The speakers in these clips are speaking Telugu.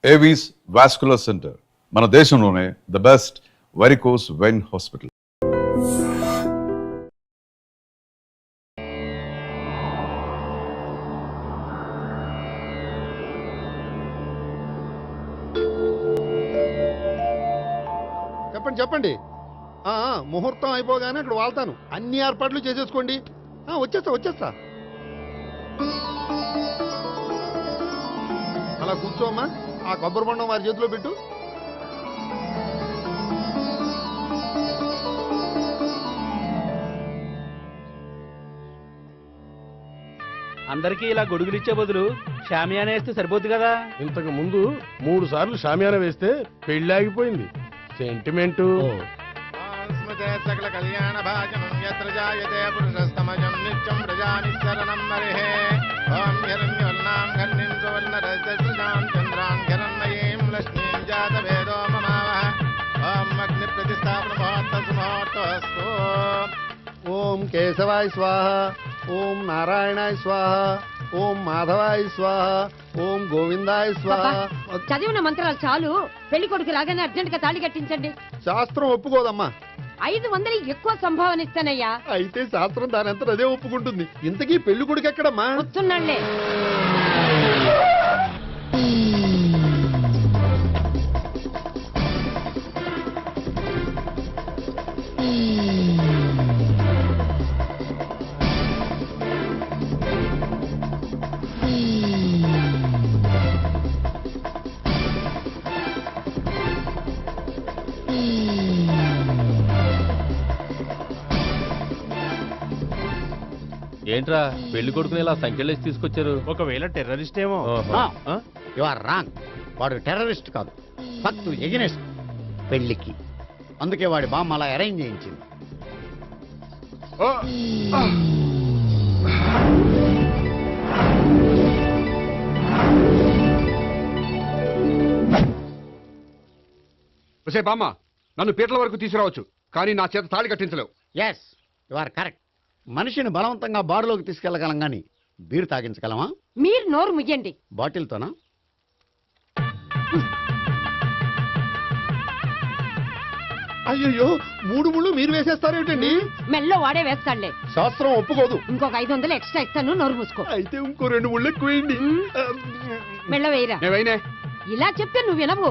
ఏవీస్ వాస్కులర్ సెంటర్ మన దేశంలోనే the best varicose vein hospital. చెప్పండి చెప్పండి. ముహూర్తం అయిపోగానే అక్కడ వాళ్తాను. అన్ని ఏర్పాట్లు చేసేసుకోండి. వచ్చేస్తా. అలా కూర్చోమ్మా. ఆ కొబ్బరి బొండం వారి చేతిలో పెట్టు. అందరికీ ఇలా గొడుగులు ఇచ్చే బదులు షామియానా వేస్తే సరిపోద్ది కదా. ఇంతకు ముందు 3 సార్లు షామియానా వేస్తే పెళ్లి ఆగిపోయింది. సెంటిమెంట్. సకల కళ్యాణ భాజనం యత్ర జాయతే పురుషస్తమజం నిత్యం ప్రజానిశరణం మరిహే. ఓం హిరణ్యవర్ణాం ఘర్ణిం సువర్ణరజసృజాం చంద్రాం హిరణ్మయీం లక్ష్మీం జాతవేదో మమావహ. ఓం అగ్ని ప్రతిష్టాపన ముహూర్తస్తు. ఓం కేశవాయ స్వాహ. ఓం నారాయణాయ స్వాహ. ఓం మాధవాయ స్వాహ. ఓం గోవిందాయ స్వాహ. చదివిన మంత్రాలు చాలు. పెళ్లి కొడుకు రాగానే అర్జెంట్ గా తాళి కట్టించండి. శాస్త్రం ఒప్పుకోదమ్మా. 500 ఎక్కువ సంభావన ఇస్తానయ్యా. అయితే శాస్త్రం దానంతా అదే ఒప్పుకుంటుంది. ఇంతకీ పెళ్లి కొడుకు ఎక్కడమ్మా? వస్తున్నాళ్లే. ఏంట్రా పెళ్లి కొడుకుని ఇలా సంఖ్యలేసి తీసుకొచ్చారు? ఒకవేళ టెర్రరిస్ట్ ఏమో. You are wrong. వాడు టెర్రరిస్ట్ కాదు, ఫక్తు ఎగనెస్ట్ పెళ్లికి. అందుకే వాడి బామ్మ అలా అరేంజ్ చేయించింది. బామ్మ, నన్ను పీటల వరకు తీసుకురావచ్చు, కానీ నా చేత తాళి కట్టించలేవు. Yes, you are correct. మనిషిని బలవంతంగా బారులోకి తీసుకెళ్లగలం గాని బీరు తాగించగలమా? మీరు నోరు ముయ్యండి. బాటిల్తోనా? అయ్యో, 3 ముళ్ళు మీరు వేసేస్తారేమిటండి? మెల్లో వాడే వేస్తాడులే. శాస్త్రం ఒప్పుకోదు. ఇంకొక 500 ఎక్స్ట్రా ఇస్తాను. నోరు మూసుకో. అయితే ఇంకో 2 ముళ్ళు ఎక్కువేయండి. మెల్ల వేయరా. ఇలా చెప్తే నువ్వు వినవు.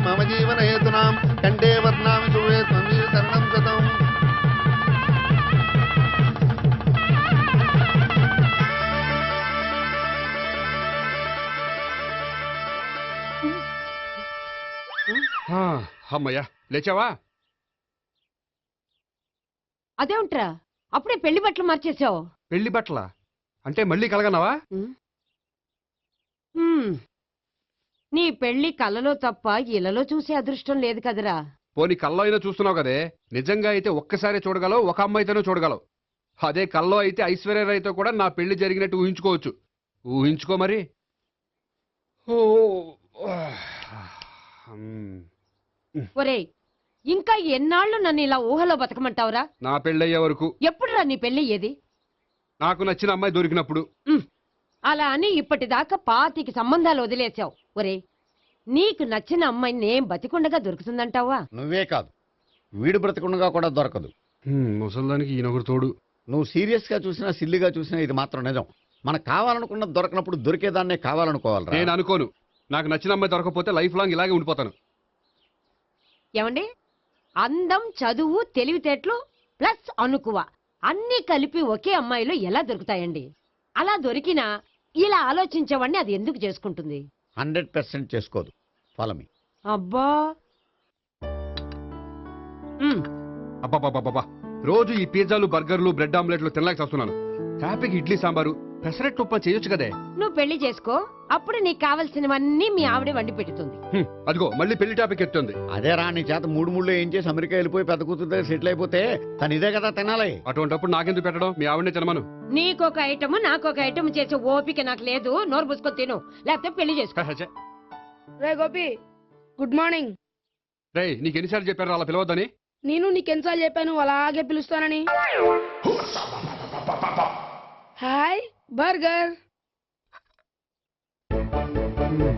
మమ జీవన హేతునాం కండే వర్ణామి శుభే సంవీకరణం గతం. అమ్మయ్యా, లేచావా? అదేంట్రా అప్పుడే పెళ్లి బట్టలు మార్చేసావు? పెళ్లి బట్టల అంటే మళ్ళీ కలగన్నావా? నీ పెళ్లి కలలో తప్ప ఇలలో చూసే అదృష్టం లేదు కదరా. పోనీ కల్లో అయినా చూస్తున్నావు కదే. నిజంగా అయితే ఒక్కసారి చూడగలవు, ఒక అమ్మాయితోనే చూడగలవు. అదే కల్లో అయితే ఐశ్వర్యరాయ్తో కూడా నా పెళ్లి జరిగినట్టు ఊహించుకోవచ్చు. ఊహించుకో మరి. ఒరేయ్, ఇంకా ఎన్నాళ్ళు నన్ను ఇలా ఊహలో బతకమంటావురా? నా పెళ్ళయ్యే వరకు. ఎప్పుడురా నీ పెళ్లి ఏది? నాకు నచ్చిన అమ్మాయి దొరికినప్పుడు. అలా అని ఇప్పటిదాకా 25 సంబంధాలు వదిలేసావు. ఒరేయ్, నీకు నచ్చిన అమ్మాయి నేను బతికుండగా దొరుకుతుందంటావా? నువ్వే కాదు, వీడు బ్రతకుండగా కూడా దొరకదు. ముసల్దానికి ఈయనొకరు తోడు. నువ్వు సీరియస్ గా చూసినా సిల్లిగా చూసినా ఇది మాత్రం నిజం. మనకు కావాలనుకున్నది దొరకనప్పుడు దొరికేదాన్నే కావాలనుకోవాలి. నేను అనుకోను. నాకు నచ్చిన అమ్మాయి దొరకపోతే లైఫ్ లాంగ్ ఇలాగే ఉండిపోతాను. ఏమండి, అందం, చదువు, తెలివితేటలు ప్లస్ అనుకువ అన్నీ కలిపి ఒకే అమ్మాయిలో ఎలా దొరుకుతాయండి? అలా దొరికినా ఇలా ఆలోచించేవాడిని అది ఎందుకు చేసుకుంటుంది? 100% చేసుకోదు. Follow me. అబ్బా, అబ్బాబాబాబా, రోజు ఈ పిజ్జాలు, బర్గర్లు, బ్రెడ్ ఆమ్లెట్లు తినలేక వస్తున్నాను. హ్యాపీకి ఇడ్లీ సాంబారు, పెసరెట్ ఉప్మా చేయొచ్చు కదే. నువ్వు పెళ్లి చేసుకో, అప్పుడు నీకు కావలసినవన్నీ మీ ఆవిడే వండి పెడుతుంది. అదిగో మళ్ళీ పెళ్లి టాపిక్ ఎత్తుంది. అదే రా, నీ చేత 3 ముళ్ళు ఏం చేసి అమెరికా వెళ్ళిపోయి పెద్ద కూతురు దగ్గర సెటిల్ అయిపోతే తను ఇదే కదా తినాలి. అటువంటిప్పుడు నాకెందుకు పెట్టడం? మీ ఆవిడనే తినమను. నీకొక ఐటమ్ నాకొక ఐటమ్ చేసే ఓపిక నాకు లేదు. నోరు పుసుకొని తిను, లేకపోతే పెళ్లి చేసుకో. రే గోపి, గుడ్ మార్నింగ్. రే, నీకు ఎన్నిసార్లు చెప్పారు అలా పిలవద్దని? నేను నీకెన్నిసార్లు చెప్పాను అలాగే పిలుస్తానని? Hi burger. వీడి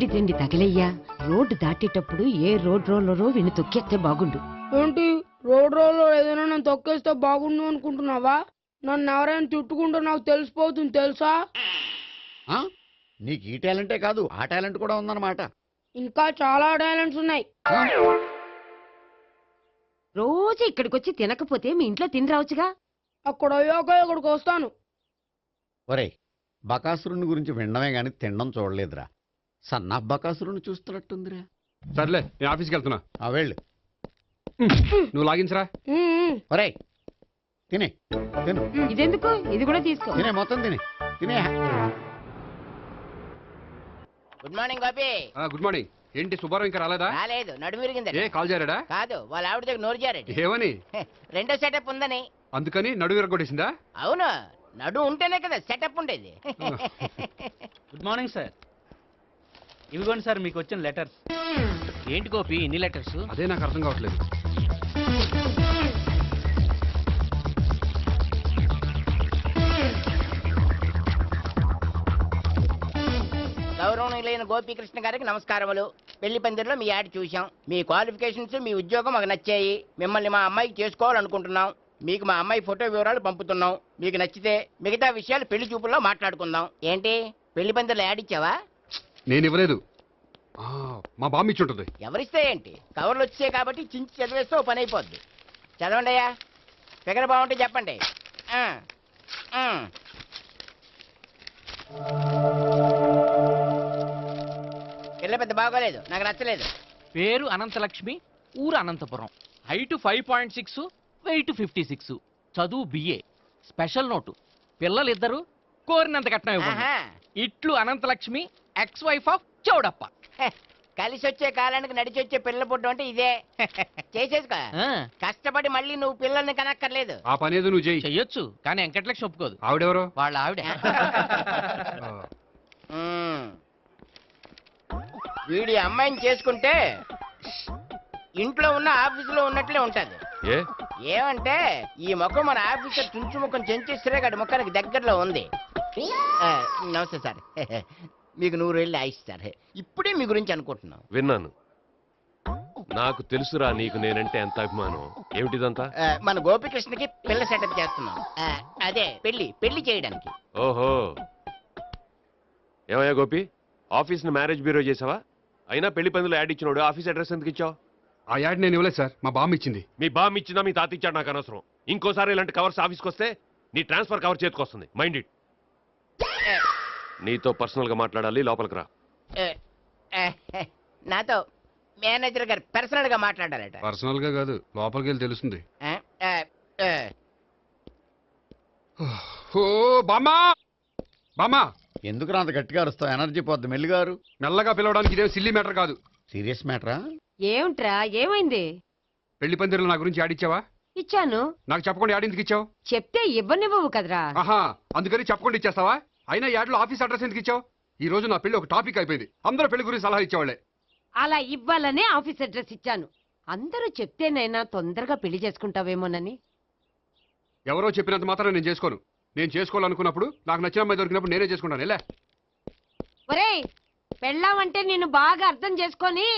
తిండి తగిలయ్యా. రోడ్డు దాటేటప్పుడు ఏ రోడ్ రోలరో వీణ్ణి తొక్కేస్తే బాగుండు. ఏంటి రోడ్ రోల్లో ఏదైనా నన్ను తొక్కేస్తే బాగుండు అనుకుంటున్నావా? నన్ను ఎవరైనా తిట్టుకుంటే నాకు తెలిసిపోతుంది తెలుసా? ఆ? నీకు ఈ టాలెంటే కాదు ఆ టాలెంట్ కూడా ఉందన్నమాట. ఇంకా చాలా టాలెంట్స్ ఉన్నాయి. ఆ? రోజు ఇక్కడికొచ్చి తినకపోతే మీ ఇంట్లో తిని రావచ్చుగా. అక్కడ అయ్యాక ఇక్కడికి వస్తాను. ఒరేయ్, బకాసురుని గురించి వినడమే గాని తినడం చూడలేదురా. సన్నా బకాసురుని చూస్తున్నట్టుందిరా. సర్లే నేను ఆఫీస్కి వెళ్తున్నా. ఆ వెళ్ళు. నువ్వు లాగించరా. ఒరేయ్, తినే తిను ఇదెందుకు? ఇది కూడా తీసుకో. తినే మొత్తం తినే. Good morning Gopi. Good morning. ఏంటి సుబ్బారావు ఇంకా రాలేదా? రాలేదు, నడుమిరిగింది. ఏ కాల్ చేరాడా? కాదు, వాళ్ళ ఆవిడ దగ్గర నోరు జారెడ్డి. ఏమని? రెండో సెటప్ ఉందని. అందుకని నడువు విరగొట్టేసిందా? అవును, నడు ఉంటేనే కదా సెటప్ ఉండేది. Good morning sir. ఇవిగోండి సార్ మీకు వచ్చిన లెటర్స్. ఏంటి గోపి ఇన్ని లెటర్స్? అదే నాకు అర్థం కావట్లేదు. గౌరవనీయులైన గోపీకృష్ణ గారికి నమస్కారములు. పెళ్లి పందిరిలో మీ యాడ్ చూశాం. మీ క్వాలిఫికేషన్స్, మీ ఉద్యోగం మాకు నచ్చాయి. మిమ్మల్ని మా అమ్మాయికి చేసుకోవాలనుకుంటున్నాం. మీకు మా అమ్మాయి ఫోటో వివరాలు పంపుతున్నాం. మీకు నచ్చితే మిగతా విషయాలు పెళ్లి చూపుల్లో మాట్లాడుకుందాం. ఏంటి పెళ్లి పందిరిలో యాడ్ ఇచ్చావా? నేను ఇవ్వలేదు. మా బామ్మ ఇచ్చి ఉంటుంది. ఎవరిస్తే ఏంటి, కవర్లు వచ్చాయి కాబట్టి చించి చదివేస్తే ఓ పని అయిపోద్ది. చదవండి అయ్యా, ఫిగర్ బాగుంటే చెప్పండి. ఆ, ఆ. పిల్ల పెద్ద బాగోలేదు, నాకు నచ్చలేదు. పేరు అనంతలక్ష్మి, ఊరు అనంతపురం, హైట్ 5.6, వెయిట్ 56, చదువు బిఏ, స్పెషల్ నోటు పిల్లలిద్దరు కోరినంత కట్నం ఇవ్వండి. ఆహా. ఇట్లు Anantalakshmi, ex wife of Chowdappa. హె, కలిసి వచ్చే కాలానికి నడిచి వచ్చే పిల్ల పుట్టం అంటే ఇదే. చేసేసుకో, ఆ, కష్టపడి మళ్ళీ నువ్వు పిల్లల్ని కనక్కర్లేదు. ఆ పని ఏదో నువ్వు చేయి. చెయ్యొచ్చు కానీ వెంకటలక్ష్మి ఒప్పుకోదు. ఆవిడెవరో? వాళ్ళ ఆవిడ. ఆ, ఉమ్. వీడి అమ్మాయిని చేసుకుంటే ఇంట్లో ఉన్న ఆఫీసులో ఉన్నట్లే ఉంటది. ఏ ఏమంటే ఈ ముఖం మన ఆఫీసర్ చుంచు ముఖం చెంచేశ్వరే గడి ముఖానికి దగ్గరలో ఉంది. ఆ, నమస్తే సార్. మీకు 100 ఏళ్ళు ఆయుష్ సార్. ఇప్పుడే మీ గురించి అనుకుంటున్నాం. విన్నాను. నాకు తెలుసురా నీకు నేనంటే ఎంత అభిమానం. ఏమిటిదంతా? మన గోపికృష్ణకి పిల్ల సెటప్ చేస్తున్నాం. అదే పెళ్లి చేయడానికి. ఓహో, ఏమయ్యా గోపి, ఆఫీస్ ని మ్యారేజ్ బ్యూరో చేసావా? అయినా పెళ్లి పందులో యాడ్ ఇచ్చినోడు ఆఫీస్ అడ్రస్ ఎందుకు ఇచ్చావు? ఆ యాడ్ నేను ఇవ్వలేదు సార్, మా బామ్మ ఇచ్చింది. మీ బామ్ ఇచ్చినా మీ తాత ఇచ్చాడు నాకు అనవసరం. ఇంకోసారి ఇలాంటి కవర్స్ ఆఫీస్కి వస్తే నీ ట్రాన్స్ఫర్ కవర్ చేతికి వస్తుంది. Mind it. నీతో పర్సనల్ గా మాట్లాడాలి, లోపలికి రా. నాతో మేనేజర్ గారు పర్సనల్ గా మాట్లాడారట. పర్సనల్ గా కాదు, లోపలికి వెళ్ళి తెలుస్తుంది. ఓ బామ్మా, బామ్మా, ఎందుకు అంత గట్టిగా అరుస్తావు? ఎనర్జీ పోద్ది. మెల్లిగారు. మెల్లగా పిలవడానికి ఇదేం సిల్లీ మ్యాటర్ కాదు. సీరియస్ మ్యాటరా? ఏమిట్రా, ఏమైంది? పెళ్లి పందిరిలో నా గురించి యాడ్ ఇచ్చావా? ఇచ్చాను. నాకు చెప్పకుండా యాడ్ ఎందుకు ఇచ్చావు? చెప్తే ఇవ్వనివ్వవు కదరా. ఆహా, అందుకని చెప్పకుండా ఇచ్చేస్తావా? అయినా యాడ్లో ఆఫీస్ అడ్రస్ ఎందుకు ఇచ్చావు? ఈ రోజు నా పెళ్లి ఒక టాపిక్ అయిపోయింది. అందరూ పెళ్లి గురించి సలహా ఇచ్చేవాళ్ళే. అలా ఇవ్వాలనే ఆఫీస్ అడ్రస్ ఇచ్చాను. అందరూ చెప్తేనైనా తొందరగా పెళ్లి చేసుకుంటావేమోనని. ఎవరో చెప్పినంత మాత్రం నేను చేసుకోను. నేను చేసుకోవాలనుకున్నప్పుడు, నాకు నచ్చిన అమ్మాయి దొరికినప్పుడు నేనే చేసుకుంటాను. ఎలా? ఒరేయ్, పెళ్ళామంటే నిన్ను బాగా అర్థం చేసుకొని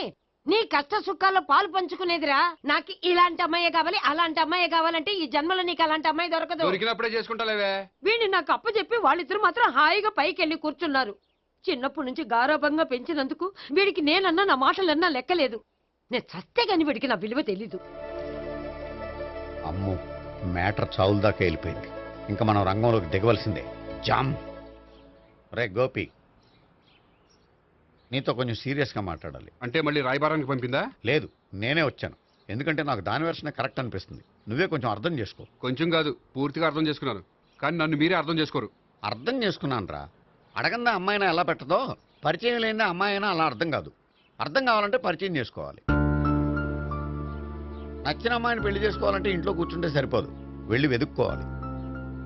నీ కష్ట సుఖాల్లో పాలు పంచుకునేదిరా. నాకు ఇలాంటి అమ్మాయే కావాలి, అలాంటి అమ్మాయే కావాలంటే ఈ జన్మలో నీకు అలాంటి అమ్మాయి దొరకదు. దొరికినప్పుడే చేసుకుంటాలేవే. వీడిని నాకు అప్పచెప్పి వాళ్ళిద్దరు మాత్రం హాయిగా పైకి వెళ్ళి కూర్చున్నారు. చిన్నప్పటి నుంచి గారాభంగా పెంచినందుకు వీడికి నేనన్నా నా మాటలన్నా లెక్కలేదు. నేను చస్తే గాని వీడికి నా విలువ తెలీదు. అమ్మో, మ్యాటర్ చావుల దాకా వెళ్ళిపోయింది. ఇంకా మనం రంగంలోకి దిగవలసిందే. జామ్. రే గోపి, నీతో కొంచెం సీరియస్గా మాట్లాడాలి. అంటే మళ్ళీ రాయబారానికి పంపిందా? లేదు, నేనే వచ్చాను. ఎందుకంటే నాకు దాని వెర్షన్ కరెక్ట్ అనిపిస్తుంది. నువ్వే కొంచెం అర్థం చేసుకో. కొంచెం కాదు, పూర్తిగా అర్థం చేసుకున్నాను. కానీ నన్ను మీరే అర్థం చేసుకోరు. అర్థం చేసుకున్నాను రా. అడగందా అమ్మాయినా ఎలా పెట్టదో, పరిచయం లేని అమ్మాయి అయినా అలా అర్థం కాదు. అర్థం కావాలంటే పరిచయం చేసుకోవాలి. నచ్చిన అమ్మాయిని పెళ్లి చేసుకోవాలంటే ఇంట్లో కూర్చుంటే సరిపోదు. వెళ్ళి వెతుక్కోవాలి.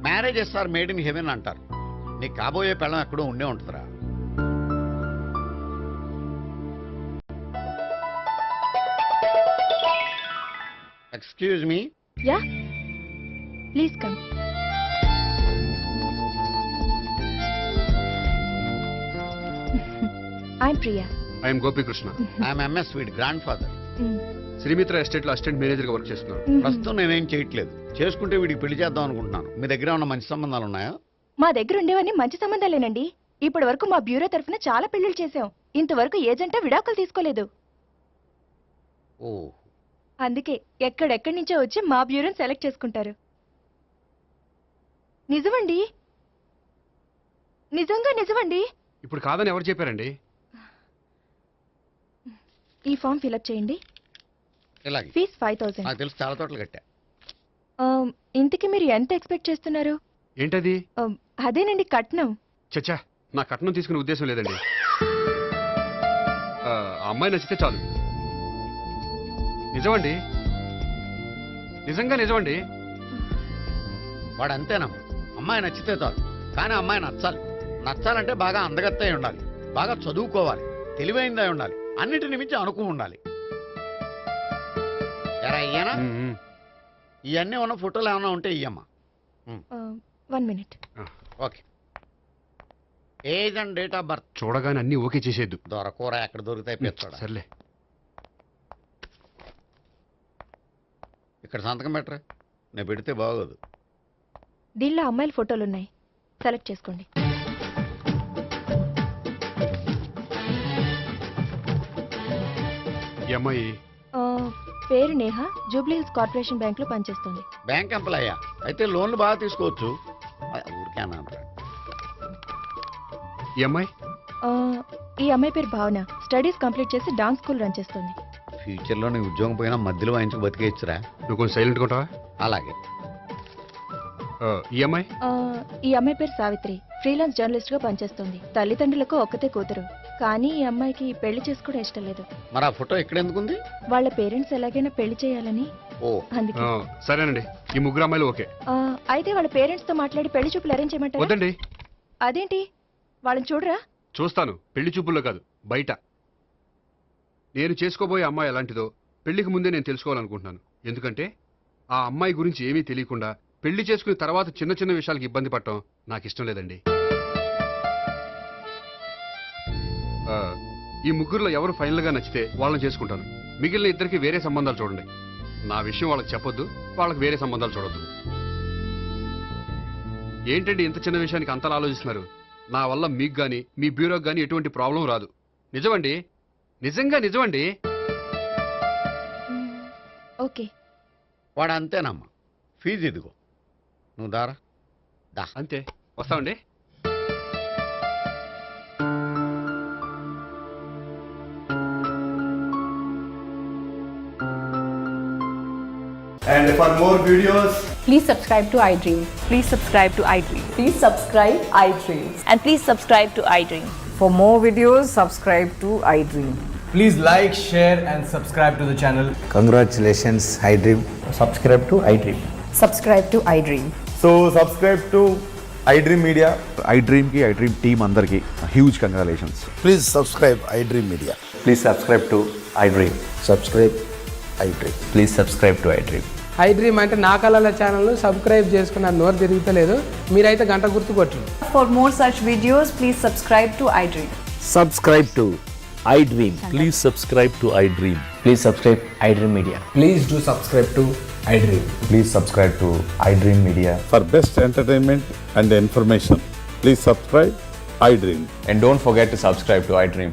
Marriages are made in heaven అంటారు. నీకు కాబోయే పెళ్ళం ఎక్కడో ఉండే ఉంటుందిరా. Excuse me. Yeah please come. I'm Priya. I'm Gopikrishna. I'm ఎంఎస్ వీడ్ గ్రాండ్ ఫాదర్. శ్రీమిత్ర ఎస్టేట్ లో అసిస్టెంట్ మేనేజర్ గా వర్క్ చేస్తున్నాను. ప్రస్తుతం నేనేం చేయట్లేదు. చేసుకుంటే వీడికి పెళ్లి చేద్దాం అనుకుంటున్నాను. మీ దగ్గర ఉన్న మంచి సంబంధాలు ఉన్నాయా? మా దగ్గర ఉండేవన్నీ మంచి సంబంధాలేనండి. ఇప్పటి వరకు మా బ్యూరో తరఫున చాలా పెళ్లిళ్ళు చేశాం. ఇంతవరకు ఏజెంటా విడాకులు తీసుకోలేదు. ఓ, అందుకే ఎక్కడెక్కడి నుంచో వచ్చి మా బ్యూరోని సెలెక్ట్ చేసుకుంటారు. నిజమండి, నిజంగా నిజమండి. ఇప్పుడు కాదని ఎవరు చెప్పారండి? ఈ ఫామ్ ఫిలప్ చేయండి. ఇలాగే. ఫీజ్ 5000. నాకు తెలుసు, చాలా తోటలు కట్టా. ఇంతకీ మీరు ఎంత ఎక్స్పెక్ట్ చేస్తున్నారు? ఏంటది? అదేనండి కట్నం. చచ్చా, నా కట్నం తీసుకునే ఉద్దేశం లేదండి. ఆ అమ్మాయి నచ్చితే చాలు. నిజమండి, నిజంగా నిజమండి. వాడు అంతేనమ్మా. అమ్మాయి నచ్చితే చాలు, కానీ అమ్మాయి నచ్చాలి. నచ్చాలంటే బాగా అందగత్తే ఉండాలి, బాగా చదువుకోవాలి, తెలివైందై ఉండాలి, అన్నిటిని మించి అనుకుని ఉండాలి. ఎరా ఇయ్యనా? ఇవన్నీ ఉన్న ఫోటోలు ఏమైనా ఉంటే ఇయ్యమ్మా. 1 minute. Okay. Age and date of birth చూడగానే అన్ని ఓకే చేసేద్దు. దొరకూర ఎక్కడ దొరుకుతాయి పెంచాడు. సర్లే. ఇక్కడ సంతకం పెట్టరా, నేను పెడితే బాగోదు. దీనిలో అమ్మాయిల ఫోటోలు ఉన్నాయి, సెలెక్ట్ చేసుకోండి. ఈ అమ్మాయి పేరు Neha, Jubilee hills corporation bank లో పనిచేస్తుంది. బ్యాంక్ ఎంప్లాయ్ అయితే లోన్లు బాగా తీసుకోవచ్చు. ఊరికే అన్నాను. ఈ అమ్మాయి ఈ అమ్మాయి పేరు భావన, స్టడీస్ కంప్లీట్ చేసి డాన్స్ స్కూల్ రన్ చేస్తుంది. ఫ్యూచర్లో నీ ఉద్యోగం పోయినా మధ్యలో వాయించుకు బతికేయచ్చురా. నువ్వు కొంచెం సైలెంట్ ఉంటావా? అలాగే. ఈ అమ్మాయి ఈ అమ్మాయి పేరు సావిత్రి, ఫ్రీలాన్స్ జర్నలిస్ట్ గా పనిచేస్తుంది. తల్లిదండ్రులకు ఒక్కతే కూతురు, కానీ ఈ అమ్మాయికి పెళ్లి చేసుకోవడం ఇష్టం లేదు. మరి ఆ ఫోటో ఎక్కడ ఎందుకుంది? వాళ్ళ పేరెంట్స్ ఎలాగైనా పెళ్లి చేయాలని. ఓ, అందుకే. సరేనండి, ఈ ముగ్గురు అమ్మాయిలు ఓకే. అయితే వాళ్ళ పేరెంట్స్ తో మాట్లాడి పెళ్లి చూపులు అరేంజ్ చేయమంటారా? వద్దండి. అదేంటి, వాళ్ళని చూడరా? చూస్తాను, పెళ్లి చూపుల్లో కాదు, బయట. నేను చేసుకోబోయే అమ్మాయి ఎలాంటిదో పెళ్లికి ముందే నేను తెలుసుకోవాలనుకుంటున్నాను. ఎందుకంటే ఆ అమ్మాయి గురించి ఏమీ తెలియకుండా పెళ్లి చేసుకున్న తర్వాత చిన్న చిన్న విషయాలకు ఇబ్బంది పడటం నాకు ఇష్టం లేదండి. ఈ ముగ్గురులో ఎవరు ఫైనల్ గా నచ్చితే వాళ్ళని చేసుకుంటాను. మిగిలిన ఇద్దరికి వేరే సంబంధాలు చూడండి. నా విషయం వాళ్ళకి చెప్పొద్దు, వాళ్ళకి వేరే సంబంధాలు చూడొద్దు. ఏంటండి ఇంత చిన్న విషయానికి అంతలా ఆలోచిస్తున్నారు? నా వల్ల మీకు గాని మీ బ్యూరోకి గాని ఎటువంటి ప్రాబ్లం రాదు. నిజమండి, నిజంగా నిజమండి. ఓకే. వాడు అంతేనమ్మా. ఫీజు ఇదిగో, నువ్వు దారా. దా. అంతే, వస్తామండి. And for more videos, Please subscribe to iDream. Please subscribe to iDream. Please subscribe iDream. And please subscribe to iDream. For more videos, subscribe to iDream. please like, share and subscribe to the channel. Congratulations, iDream. Subscribe to iDream. Subscribe to iDream. So subscribe to iDream Media. iDream ki iDream team andarki huge congratulations. Please subscribe iDream Media. Please subscribe to iDream. Subscribe iDream. Please subscribe to iDream. iDream అంటే నా కళల ఛానల్ సబ్స్క్రైబ్ చేసుకున్న నోరు తిరుగుతలేదు. మీరైతే గంట గుర్తు కొట్టండి. For more such videos, please subscribe to iDream. Subscribe to iDream. Please subscribe to iDream. Please subscribe iDream Media. Please do subscribe to iDream. Please subscribe to iDream Media. For best entertainment and information, please subscribe iDream. And don't forget to subscribe to iDream.